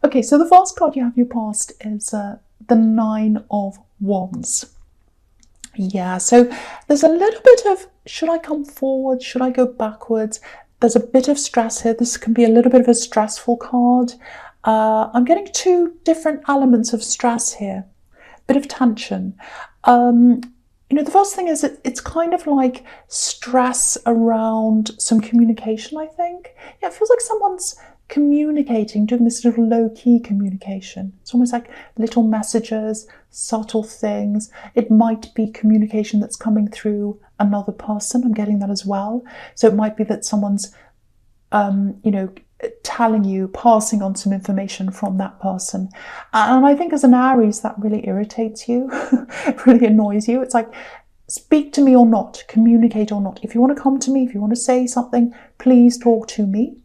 Okay, so the first card you have your past is the Nine of Wands. Yeah, so there's a little bit of, should I come forward? Should I go backwards? There's a bit of stress here. This can be a little bit of a stressful card. I'm getting two different elements of stress here, bit of tension. The first thing is it's kind of like stress around some communication, I think. Yeah, it feels like someone's communicating, doing this little low-key communication. It's almost like little messages, subtle things. It might be communication that's coming through another person. I'm getting that as well. So it might be that someone's, telling you, passing on some information from that person. And I think as an Aries, that really irritates you. It really annoys you. It's like, speak to me or not, communicate or not. If you want to come to me, if you want to say something, please talk to me.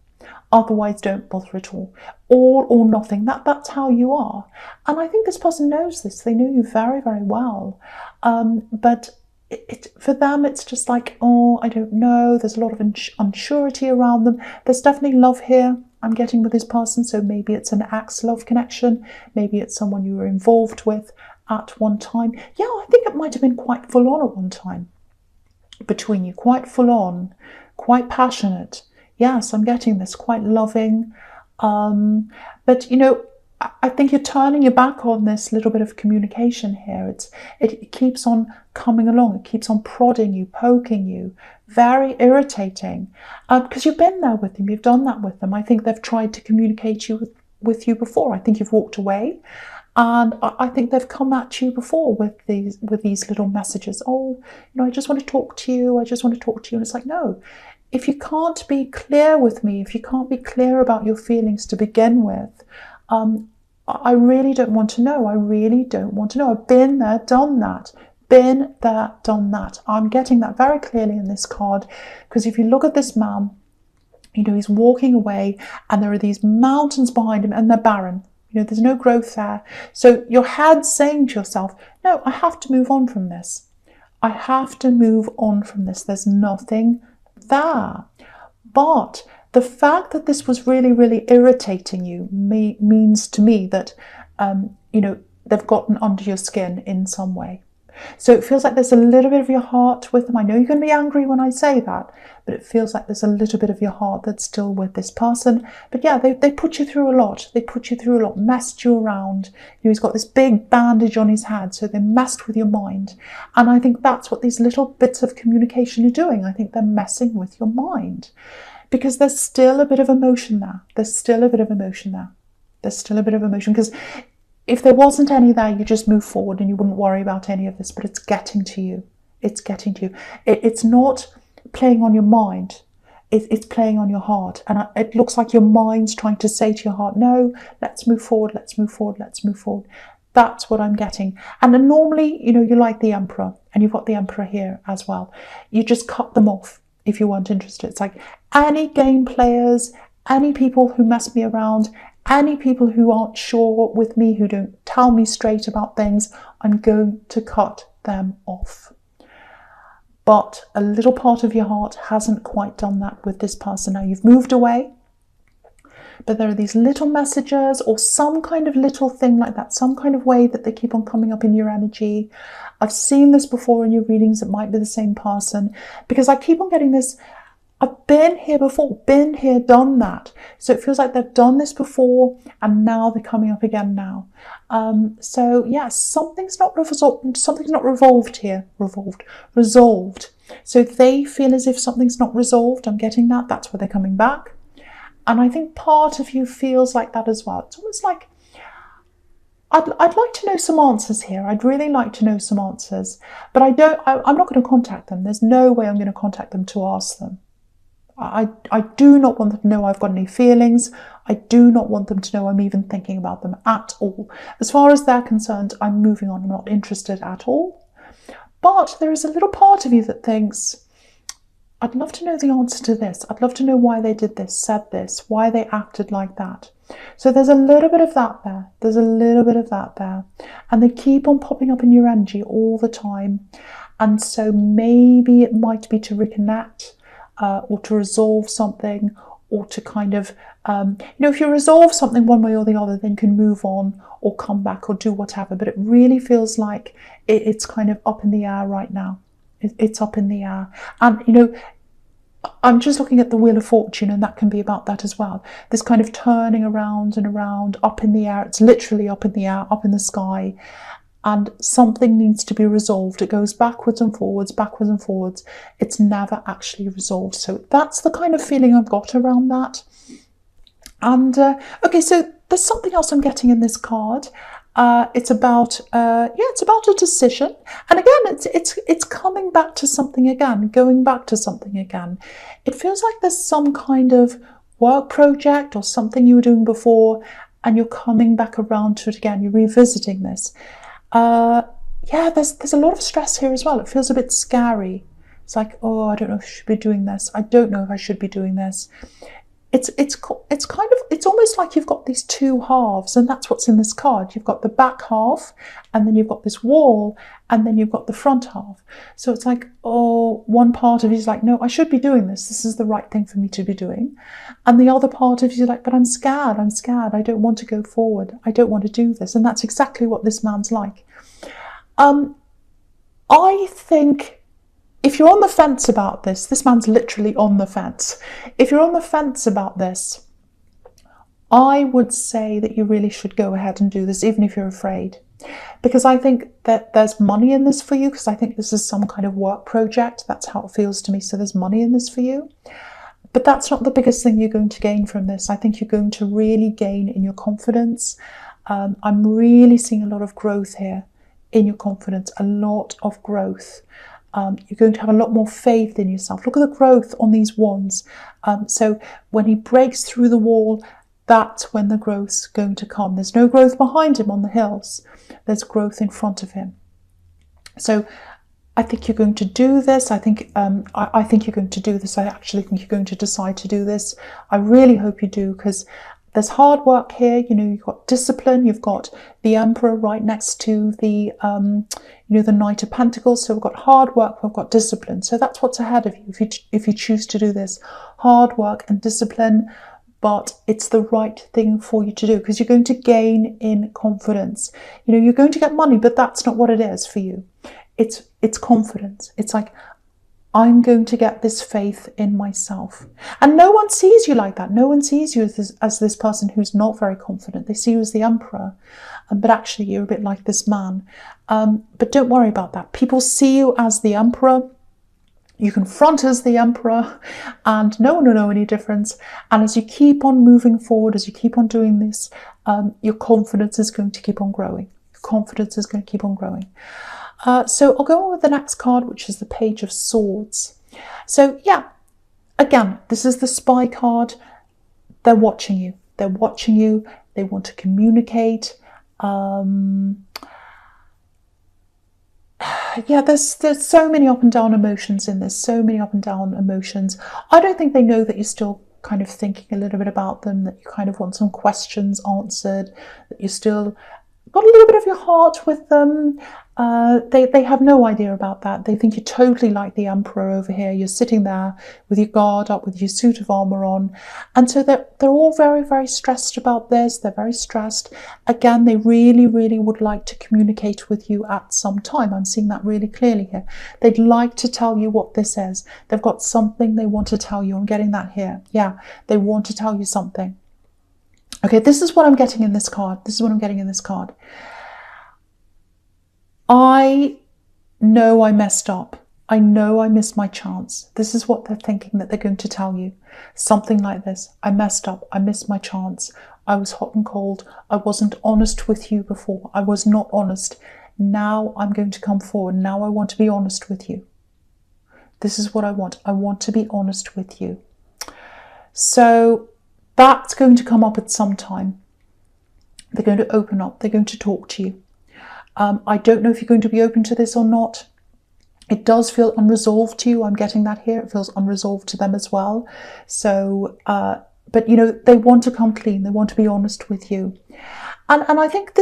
Otherwise, don't bother at all. All or nothing. That's how you are. And I think this person knows this. They know you very, very well. But for them, it's just like, oh, I don't know. There's a lot of unsurety around them. There's definitely love here I'm getting with this person. So maybe it's an ex-love connection. Maybe it's someone you were involved with at one time. Yeah, I think it might have been quite full on at one time between you. Quite full on, quite passionate. Yes, I'm getting this, quite loving. But, I think you're turning your back on this little bit of communication here. It keeps on coming along. It keeps on prodding you, poking you. Very irritating. Because you've been there with them. You've done that with them. I think they've tried to communicate with you before. I think you've walked away. And I think they've come at you before with these little messages. Oh, I just want to talk to you. I just want to talk to you. And it's like, no. If you can't be clear with me, if you can't be clear about your feelings to begin with, I really don't want to know. I really don't want to know. I've been there, done that. Been there, done that. I'm getting that very clearly in this card, because if you look at this man, he's walking away and there are these mountains behind him and they're barren. There's no growth there. So your head's saying to yourself, no, I have to move on from this. I have to move on from this. There's nothing there. But the fact that this was really, really irritating you means to me that, they've gotten under your skin in some way. So it feels like there's a little bit of your heart with them. I know you're going to be angry when I say that, but it feels like there's a little bit of your heart that's still with this person. But yeah, they put you through a lot. They put you through a lot, messed you around. He's got this big bandage on his head, so they messed with your mind. And I think that's what these little bits of communication are doing. I think they're messing with your mind. Because there's still a bit of emotion there. There's still a bit of emotion there. There's still a bit of emotion. Because if there wasn't any there, you just move forward and you wouldn't worry about any of this. But it's getting to you. It's getting to you. It's not playing on your mind. It's playing on your heart. And it looks like your mind's trying to say to your heart, no, let's move forward, let's move forward, let's move forward. That's what I'm getting. And then normally, you're like the Emperor. And you've got the Emperor here as well. You just cut them off if you weren't interested. It's like any game players, any people who mess me around, any people who aren't sure with me, who don't tell me straight about things, I'm going to cut them off. But a little part of your heart hasn't quite done that with this person. Now you've moved away, but there are these little messages or some kind of little thing like that, some kind of way that they keep on coming up in your energy. I've seen this before in your readings. It might be the same person, because I keep on getting this, I've been here before, been here, done that. So it feels like they've done this before and now they're coming up again now. So yeah, something's not resolved here. Resolved. So they feel as if something's not resolved. I'm getting that. That's why they're coming back. And I think part of you feels like that as well. It's almost like, I'd like to know some answers here. I'd really like to know some answers. But I'm not going to contact them. There's no way I'm going to contact them to ask them. I do not want them to know I've got any feelings. I do not want them to know I'm even thinking about them at all. As far as they're concerned, I'm moving on. I'm not interested at all. But there is a little part of you that thinks, I'd love to know the answer to this. I'd love to know why they did this, said this, why they acted like that. So there's a little bit of that there. There's a little bit of that there. And they keep on popping up in your energy all the time. And so maybe it might be to reconnect, or to resolve something, or to kind of, if you resolve something one way or the other, then you can move on or come back or do whatever. But it really feels like it's kind of up in the air right now. It's up in the air. And, I'm just looking at the Wheel of Fortune, and that can be about that as well. This kind of turning around and around, up in the air. It's literally up in the air, up in the sky. And something needs to be resolved. It goes backwards and forwards, backwards and forwards. It's never actually resolved. So that's the kind of feeling I've got around that. And okay, so there's something else I'm getting in this card. It's about a decision, and again, it's coming back to something again, going back to something again. It feels like there's some kind of work project or something you were doing before, and you're coming back around to it again. You're revisiting this. There's a lot of stress here as well. It feels a bit scary. It's like, oh, I don't know if I should be doing this. I don't know if I should be doing this. It's almost like you've got these two halves, and that's what's in this card. You've got the back half, and then you've got this wall, and then you've got the front half. So it's like, oh, one part of you is like, no, I should be doing this. This is the right thing for me to be doing. And the other part of you is like, but I'm scared. I don't want to go forward. I don't want to do this. And that's exactly what this man's like. I think if you're on the fence about this man's literally on the fence. If you're on the fence about this, I would say that you really should go ahead and do this, even if you're afraid. Because I think that there's money in this for you, because I think this is some kind of work project. That's how it feels to me. So there's money in this for you. But that's not the biggest thing you're going to gain from this. I think you're going to really gain in your confidence. I'm really seeing a lot of growth here in your confidence, a lot of growth. You're going to have a lot more faith in yourself. Look at the growth on these wands. So when he breaks through the wall, that's when the growth's going to come. There's no growth behind him on the hills. There's growth in front of him. So I think you're going to do this. I think you're going to do this. I actually think you're going to decide to do this. I really hope you do, because there's hard work here. You've got discipline. You've got the Emperor right next to the, the Knight of Pentacles. So we've got hard work. We've got discipline. So that's what's ahead of you if you choose to do this. Hard work and discipline, but it's the right thing for you to do, because you're going to gain in confidence. You're going to get money, but that's not what it is for you. It's confidence. It's like, I'm going to get this faith in myself. And no one sees you like that. No one sees you as this person who's not very confident. They see you as the Emperor. But actually, you're a bit like this man. But don't worry about that. People see you as the Emperor. You confront as the Emperor, and no one will know any difference. And as you keep on moving forward, as you keep on doing this, your confidence is going to keep on growing. Your confidence is going to keep on growing. So I'll go on with the next card, which is the Page of Swords. So yeah, again, this is the spy card. They're watching you. They're watching you. They want to communicate. There's so many up and down emotions in this. So many up and down emotions. I don't think they know that you're still kind of thinking a little bit about them, that you kind of want some questions answered, that you still got a little bit of your heart with them. They have no idea about that. They think you're totally like the Emperor over here. You're sitting there with your guard up, with your suit of armor on. And so they're all very, very stressed about this. They're very stressed. Again, they really, really would like to communicate with you at some time. I'm seeing that really clearly here. They'd like to tell you what this is. They've got something they want to tell you. I'm getting that here. Yeah, they want to tell you something. Okay, this is what I'm getting in this card. This is what I'm getting in this card. I know I messed up. I know I missed my chance. This is what they're thinking that they're going to tell you. Something like this. I messed up. I missed my chance. I was hot and cold. I wasn't honest with you before. I was not honest. Now I'm going to come forward. Now I want to be honest with you. This is what I want. I want to be honest with you. So that's going to come up at some time. They're going to open up. They're going to talk to you. I don't know if you're going to be open to this or not. It does feel unresolved to you. I'm getting that here. It feels unresolved to them as well. So, but they want to come clean. They want to be honest with you. And I think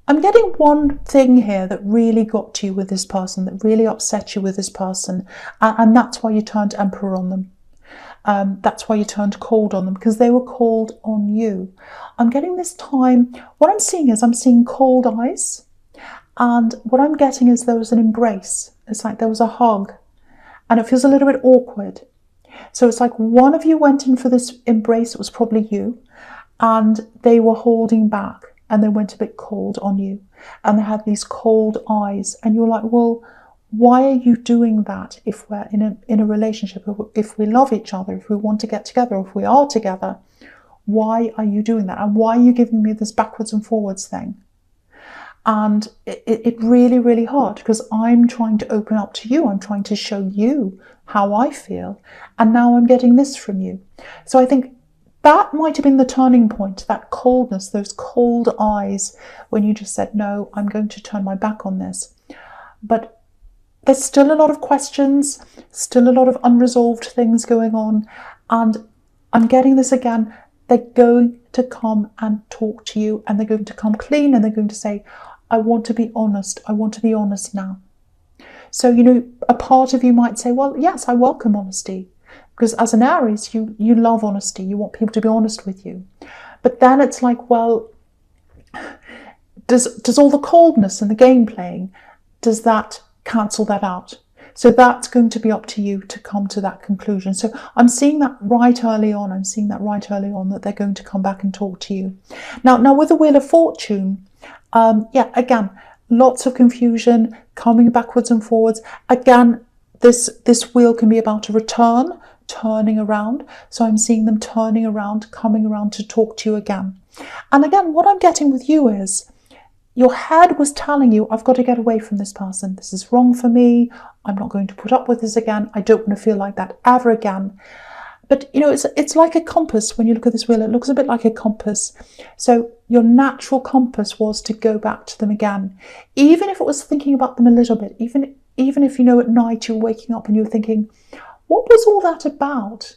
I'm getting one thing here that really got to you with this person, that really upset you with this person. And that's why you turned Emperor on them. That's why you turned cold on them, because they were cold on you. I'm getting this time, what I'm seeing is I'm seeing cold eyes, and what I'm getting is there was an embrace. It's like there was a hug, and it feels a little bit awkward. So it's like one of you went in for this embrace, it was probably you, and they were holding back, and they went a bit cold on you, and they had these cold eyes, and you're like, well, why are you doing that? If we're in a relationship, if we love each other, if we want to get together, if we are together, why are you doing that? And why are you giving me this backwards and forwards thing? And it really, really hard, because I'm trying to open up to you. I'm trying to show you how I feel. And now I'm getting this from you. So I think that might have been the turning point, that coldness, those cold eyes, when you just said, no, I'm going to turn my back on this. But there's still a lot of questions, still a lot of unresolved things going on. And I'm getting this again. They're going to come and talk to you, and they're going to come clean, and they're going to say, I want to be honest. I want to be honest now. So, you know, a part of you might say, well, yes, I welcome honesty. Because as an Aries, you love honesty. You want people to be honest with you. But then it's like, well, does all the coldness and the game playing, does that cancel that out? So that's going to be up to you to come to that conclusion. So I'm seeing that right early on. I'm seeing that right early on, that they're going to come back and talk to you. Now with the Wheel of Fortune, again, lots of confusion, coming backwards and forwards. Again, this wheel can be about a return, turning around. So I'm seeing them turning around, coming around to talk to you again. And again, what I'm getting with you is, your head was telling you, I've got to get away from this person. This is wrong for me. I'm not going to put up with this again. I don't want to feel like that ever again. But, you know, it's like a compass. When you look at this wheel, it looks a bit like a compass. So your natural compass was to go back to them again. Even if it was thinking about them a little bit, even if, you know, at night you're waking up and you're thinking, what was all that about?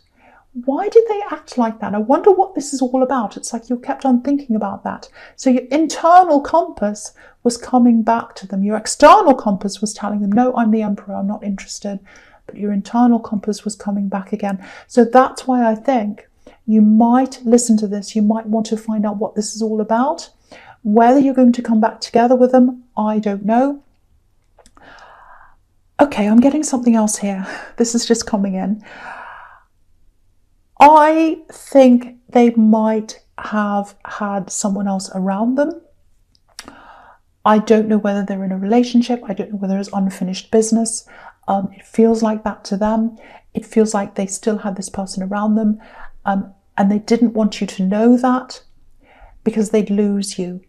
Why did they act like that? I wonder what this is all about. It's like you kept on thinking about that. So your internal compass was coming back to them. Your external compass was telling them, no, I'm the emperor, I'm not interested. But your internal compass was coming back again. So that's why I think you might listen to this. You might want to find out what this is all about. Whether you're going to come back together with them, I don't know. Okay, I'm getting something else here. This is just coming in. I think they might have had someone else around them. I don't know whether they're in a relationship. I don't know whether it's unfinished business. It feels like that to them. It feels like they still had this person around them, and they didn't want you to know that, because they'd lose you.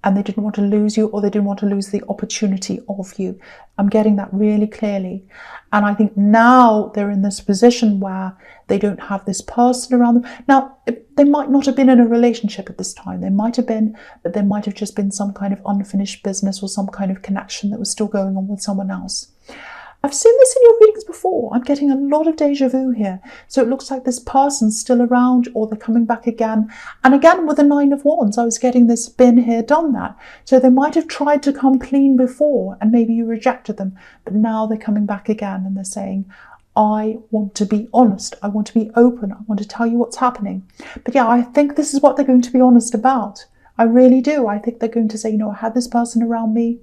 And they didn't want to lose you, or they didn't want to lose the opportunity of you. I'm getting that really clearly. And I think now they're in this position where they don't have this person around them. Now, they might not have been in a relationship at this time. They might have been, but there might have just been some kind of unfinished business or some kind of connection that was still going on with someone else. I've seen this in your readings before. I'm getting a lot of deja vu here. So it looks like this person's still around, or they're coming back again. And again, with the Nine of Wands, I was getting this been here, done that. So they might have tried to come clean before, and maybe you rejected them. But now they're coming back again, and they're saying, I want to be honest. I want to be open. I want to tell you what's happening. But yeah, I think this is what they're going to be honest about. I really do. I think they're going to say, you know, I had this person around me.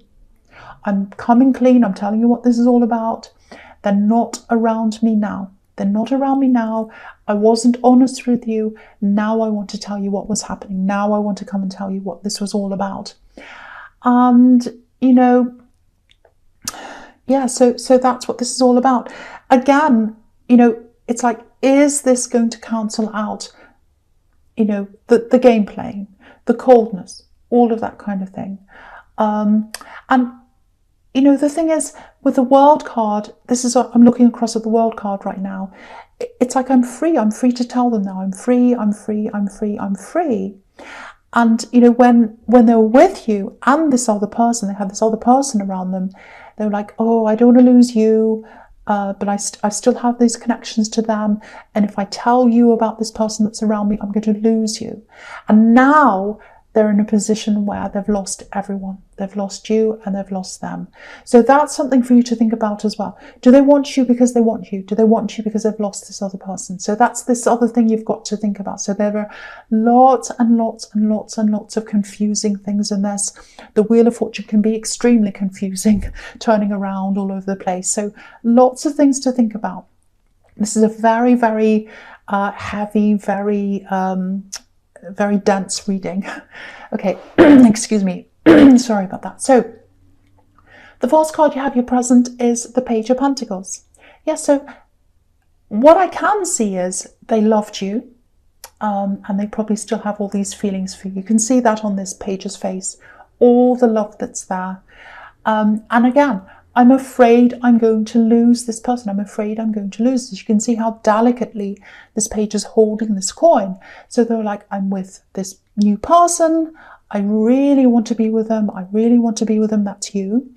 I'm coming clean. I'm telling you what this is all about. They're not around me now. They're not around me now. I wasn't honest with you. Now I want to tell you what was happening. Now I want to come and tell you what this was all about. And, you know, yeah, so that's what this is all about. Again, you know, it's like, is this going to cancel out, you know, the game playing, the coldness, all of that kind of thing? And you know, the thing is, with the World card, this is what I'm looking across at the World card right now. It's like I'm free. I'm free to tell them now. I'm free. I'm free. I'm free. I'm free. And you know, when they were with you and this other person, they had this other person around them. They were like, "Oh, I don't want to lose you, but I still have these connections to them. And if I tell you about this person that's around me, I'm going to lose you." And now they're in a position where they've lost everyone. They've lost you and they've lost them. So that's something for you to think about as well. Do they want you because they want you? Do they want you because they've lost this other person? So that's this other thing you've got to think about. So there are lots and lots and lots and lots of confusing things in this. The Wheel of Fortune can be extremely confusing, turning around all over the place. So lots of things to think about. This is a very, very heavy, very dense reading. Okay, excuse me. Sorry about that. So the first card you have your present is the Page of Pentacles. Yes, so what I can see is they loved you, and they probably still have all these feelings for you. You can see that on this page's face, all the love that's there. And again, I'm afraid I'm going to lose this person. I'm afraid I'm going to lose this. You can see how delicately this page is holding this coin. So they're like, I'm with this new person. I really want to be with them. I really want to be with them. That's you.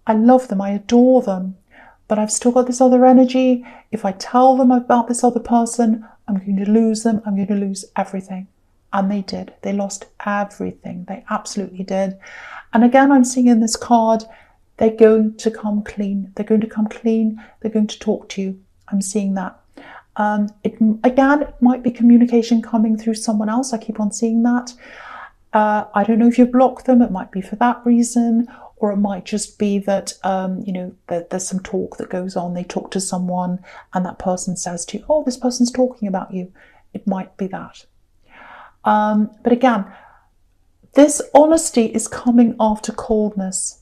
I love them. I adore them. But I've still got this other energy. If I tell them about this other person, I'm going to lose them. I'm going to lose everything. And they did. They lost everything. They absolutely did. And again, I'm seeing in this card, they're going to come clean. They're going to come clean. They're going to talk to you. I'm seeing that. It might be communication coming through someone else. I keep on seeing that. I don't know if you block them. It might be for that reason, or it might just be that, there's some talk that goes on. They talk to someone and that person says to you, oh, this person's talking about you. It might be that. But again, this honesty is coming after coldness.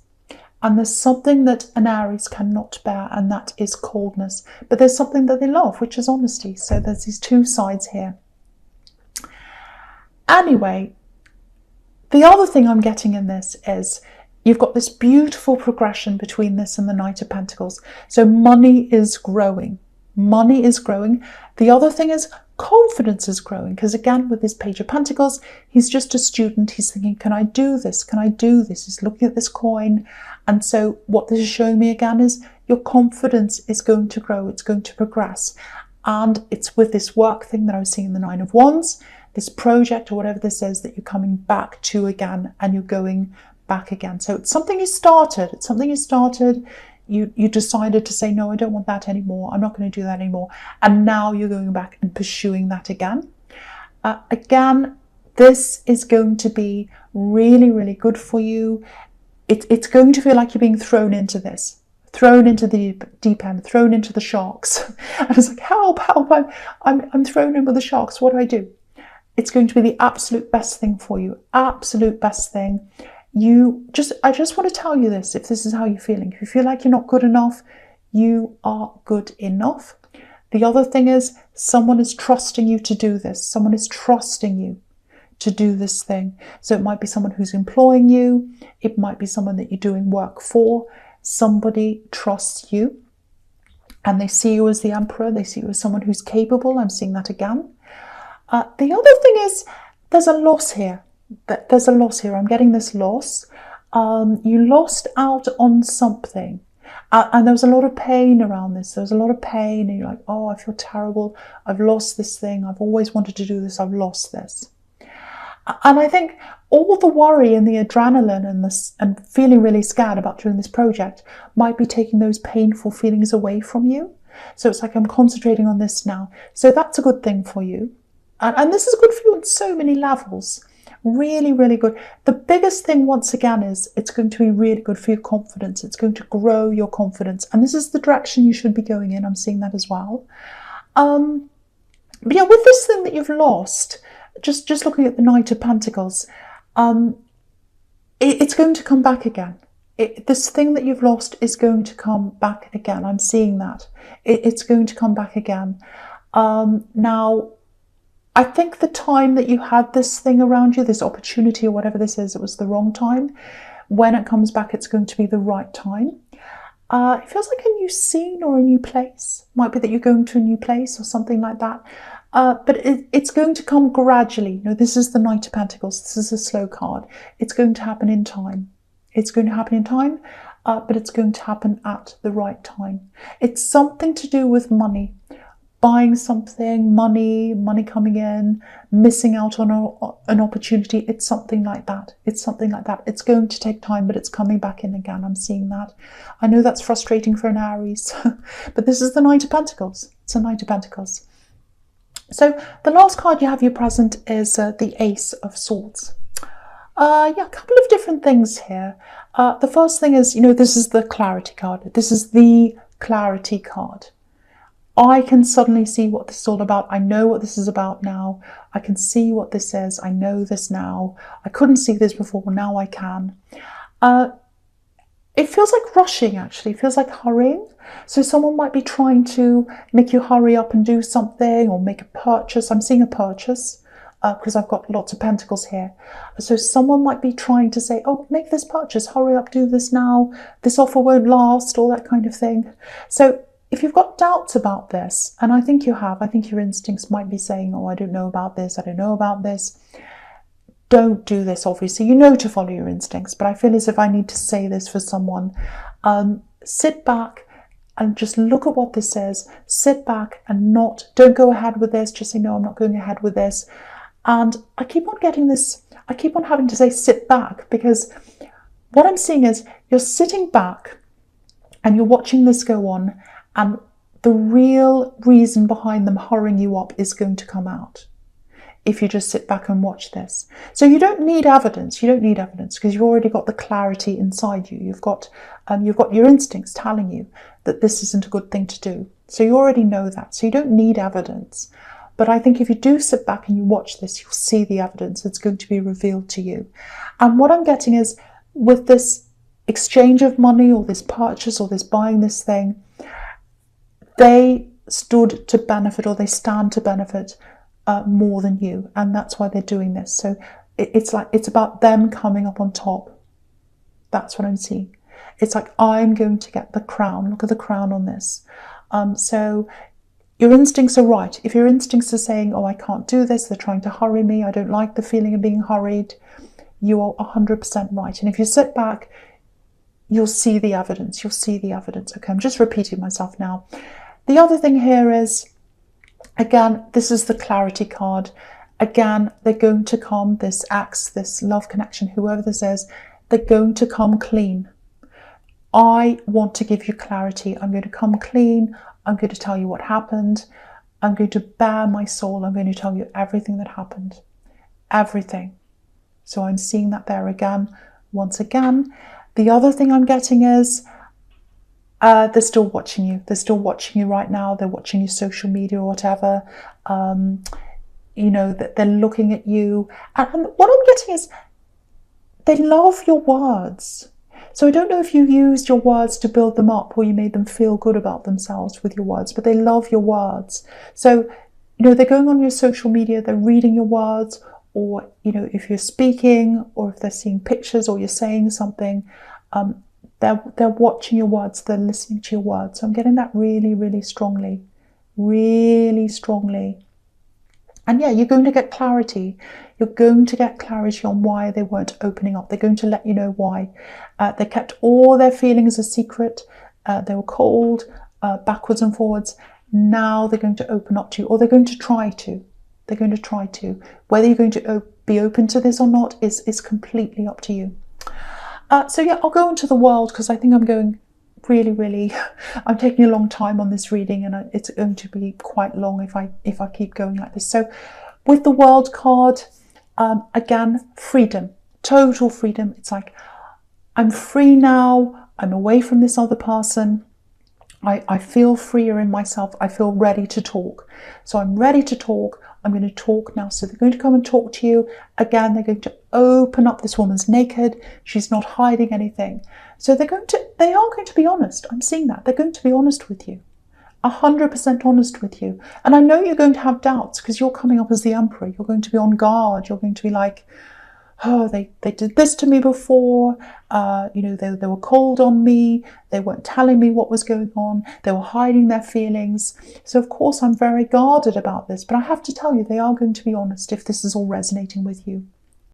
And there's something that an Aries cannot bear, and that is coldness. But there's something that they love, which is honesty. So there's these two sides here. Anyway, the other thing I'm getting in this is you've got this beautiful progression between this and the Knight of Pentacles. So money is growing. Money is growing. The other thing is confidence is growing, because again, with this Page of Pentacles, he's just a student. He's thinking, can I do this? Can I do this? He's looking at this coin. And so what this is showing me again is your confidence is going to grow. It's going to progress. And it's with this work thing that I was seeing in the Nine of Wands, this project or whatever this is that you're coming back to again, and you're going back again. So it's something you started. It's something you started. You decided to say, no, I don't want that anymore. I'm not going to do that anymore. And now you're going back and pursuing that again. Again, this is going to be really, really good for you. It's going to feel like you're being thrown into this, thrown into the deep end, thrown into the sharks. And it's like, help, help, I'm thrown in with the sharks. What do I do? It's going to be the absolute best thing for you. Absolute best thing. I just want to tell you this, if this is how you're feeling. If you feel like you're not good enough, you are good enough. The other thing is, someone is trusting you to do this. Someone is trusting you to do this thing. So it might be someone who's employing you. It might be someone that you're doing work for. Somebody trusts you and they see you as the Emperor. They see you as someone who's capable. I'm seeing that again. The other thing is, there's a loss here. There's a loss here. I'm getting this loss. You lost out on something. And there was a lot of pain around this. There was a lot of pain, and you're like, oh, I feel terrible. I've lost this thing. I've always wanted to do this. I've lost this. And I think all the worry and the adrenaline and feeling really scared about doing this project might be taking those painful feelings away from you. So it's like, I'm concentrating on this now. So that's a good thing for you. And this is good for you on so many levels. Really, really good. The biggest thing, once again, is it's going to be really good for your confidence. It's going to grow your confidence. And this is the direction you should be going in. I'm seeing that as well. But yeah, with this thing that you've lost, just looking at the Knight of Pentacles, it's going to come back again. This thing that you've lost is going to come back again. I'm seeing that. It's going to come back again. Now, I think the time that you had this thing around you, this opportunity or whatever this is, it was the wrong time. When it comes back, it's going to be the right time. It feels like a new scene or a new place. Might be that you're going to a new place or something like that. But it's going to come gradually. This is the Knight of Pentacles. This is a slow card. It's going to happen in time. It's going to happen in time, but it's going to happen at the right time. It's something to do with money. buying something, money coming in, missing out on an opportunity. It's something like that. It's something like that. It's going to take time, but it's coming back in again. I'm seeing that. I know that's frustrating for an Aries, but this is the Knight of Pentacles. It's a Knight of Pentacles. So the last card you have your present is the Ace of Swords. Yeah, a couple of different things here. The first thing is, this is the clarity card. This is the clarity card. I can suddenly see what this is all about. I know what this is about now. I can see what this is. I know this now. I couldn't see this before. Now I can. It feels like rushing, actually. It feels like hurrying. So someone might be trying to make you hurry up and do something or make a purchase. I'm seeing a purchase because I've got lots of pentacles here. So someone might be trying to say, oh, make this purchase, hurry up, do this now. This offer won't last, all that kind of thing. So if you've got doubts about this, and I think you have, I think your instincts might be saying, oh, I don't know about this, I don't know about this. Don't do this, obviously. You know to follow your instincts, but I feel as if I need to say this for someone. Sit back and just look at what this says. Sit back and don't go ahead with this. Just say, no, I'm not going ahead with this. And I keep on getting this, I keep on having to say sit back, because what I'm seeing is you're sitting back and you're watching this go on, and the real reason behind them hurrying you up is going to come out if you just sit back and watch this. So you don't need evidence. You don't need evidence because you've already got the clarity inside you. You've got your instincts telling you that this isn't a good thing to do. So you already know that. So you don't need evidence. But I think if you do sit back and you watch this, you'll see the evidence. It's going to be revealed to you. And what I'm getting is, with this exchange of money or this purchase or this buying this thing, they stood to benefit, or they stand to benefit more than you. And that's why they're doing this. So it's about them coming up on top. That's what I'm seeing. It's like, I'm going to get the crown. Look at the crown on this. So your instincts are right. If your instincts are saying, oh, I can't do this, they're trying to hurry me, I don't like the feeling of being hurried, you are 100% right. And if you sit back, you'll see the evidence. You'll see the evidence. Okay, I'm just repeating myself now. The other thing here is, again, this is the clarity card. Again, they're going to come, this ex, this love connection, whoever this is, they're going to come clean. I want to give you clarity. I'm going to come clean. I'm going to tell you what happened. I'm going to bare my soul. I'm going to tell you everything that happened. Everything. So I'm seeing that there again, once again. The other thing I'm getting is they're still watching you. They're still watching you right now. They're watching your social media or whatever. That they're looking at you. And what I'm getting is they love your words. So I don't know if you used your words to build them up or you made them feel good about themselves with your words, but they love your words. So, they're going on your social media, they're reading your words, or, if you're speaking or if they're seeing pictures or you're saying something, they're watching your words, they're listening to your words. So I'm getting that really, really strongly, really strongly. And yeah, you're going to get clarity. You're going to get clarity on why they weren't opening up. They're going to let you know why. They kept all their feelings a secret. They were cold, backwards and forwards. Now they're going to open up to you, or they're going to try to. They're going to try to. Whether you're going to be open to this or not is completely up to you. So yeah, I'll go into the world because I think I'm going really, I'm taking a long time on this reading, and it's going to be quite long if I keep going like this. So with the world card, again, freedom, total freedom. It's like, I'm free now. I'm away from this other person. I feel freer in myself. I feel ready to talk. So I'm ready to talk. I'm going to talk now. So they're going to come and talk to you. Again, they're going to open up. This woman's naked. She's not hiding anything. So they are going to be honest. I'm seeing that. They're going to be honest with you. 100% honest with you. And I know you're going to have doubts because you're coming up as the emperor. You're going to be on guard. You're going to be like, oh, they did this to me before. They were cold on me. They weren't telling me what was going on. They were hiding their feelings. So of course I'm very guarded about this. But I have to tell you, they are going to be honest if this is all resonating with you.